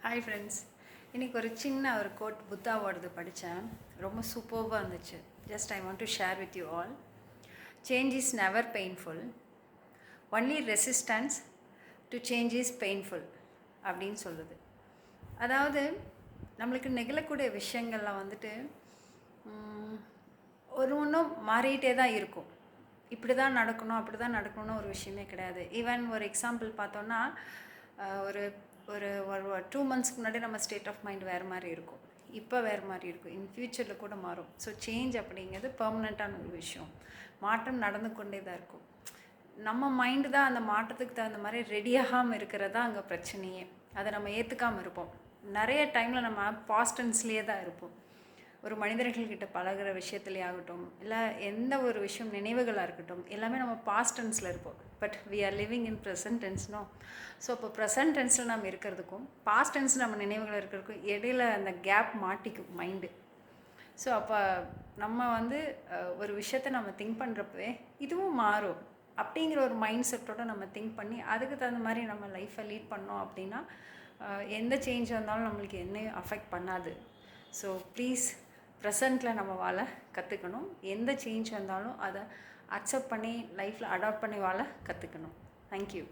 Hi friends. இன்றைக்கி ஒரு சின்ன கோட் புத்தாவோடது படித்தேன். ரொம்ப சூப்பர்வாக இருந்துச்சு. Just I want to share with you all. Change is never painful, only resistance to change is painful அப்படின்னு சொல்லுது. அதாவது நம்மளுக்கு நிகழக்கூடிய விஷயங்கள்லாம் வந்துட்டு ஒன்றும் மாறிக்கிட்டே தான் இருக்கும். இப்படி தான் நடக்கணும் அப்படி தான் நடக்கணும்னு ஒரு விஷயமே கிடையாது. ஈவன் ஒரு எக்ஸாம்பிள் பார்த்தோன்னா, ஒரு ஒரு ஒரு 2 மந்த்ஸ்க்கு முன்னாடி நம்ம ஸ்டேட் ஆஃப் மைண்ட் வேறு மாதிரி இருக்கும், இப்போ வேறு மாதிரி இருக்கும், இன் ஃப்யூச்சரில் கூட மாறும். ஸோ சேஞ்ச் அப்படிங்கிறது பெர்மனெண்ட்டான ஒரு விஷயம். மாற்றம் நடந்து கொண்டே தான் இருக்கும். நம்ம மைண்டு தான் அந்த மாற்றத்துக்கு தகுந்த மாதிரி ரெடியாகாமல் இருக்கிறதா அங்கே பிரச்சனையே. அதை நம்ம ஏற்றுக்காமல் இருப்போம். நிறைய டைமில் நம்ம பாஸ்ட் டென்ஸ்லேயே தான் இருப்போம். ஒரு மனிதர்கள்கிட்ட பழகிற விஷயத்துலேயே ஆகட்டும், இல்லை எந்த ஒரு விஷயம் நினைவுகளாக இருக்கட்டும், எல்லாமே நம்ம பாஸ்ட் டென்ஸில் இருப்போம். But we are living in present டென்ஸ்னோ. ஸோ இப்போ ப்ரெசன்ட் டென்ஸில் நம்ம இருக்கிறதுக்கும் பாஸ்ட் டென்ஸ் நம்ம நினைவுகள் இருக்கிறதுக்கும் இடையில அந்த கேப் மாட்டிக்கும் மைண்டு. ஸோ அப்போ நம்ம ஒரு விஷயத்தை நம்ம திங்க் பண்ணுறப்பவே இதுவும் மாறும் அப்படிங்கிற ஒரு மைண்ட் செட்டோடு நம்ம திங்க் பண்ணி அதுக்கு தகுந்த மாதிரி நம்ம லைஃப்பை லீட் பண்ணோம் அப்படின்னா எந்த சேஞ்ச் வந்தாலும் நம்மளுக்கு என்ன அஃபெக்ட் பண்ணாது. ஸோ ப்ளீஸ் ப்ரெசண்ட்டில் நம்ம வாழ கற்றுக்கணும். எந்த சேஞ்ச் வந்தாலும் அதை அக்செப்ட் பண்ணி லைஃப்பில் அடாப்ட் பண்ணி வாழ கற்றுக்கணும். தேங்க்யூ.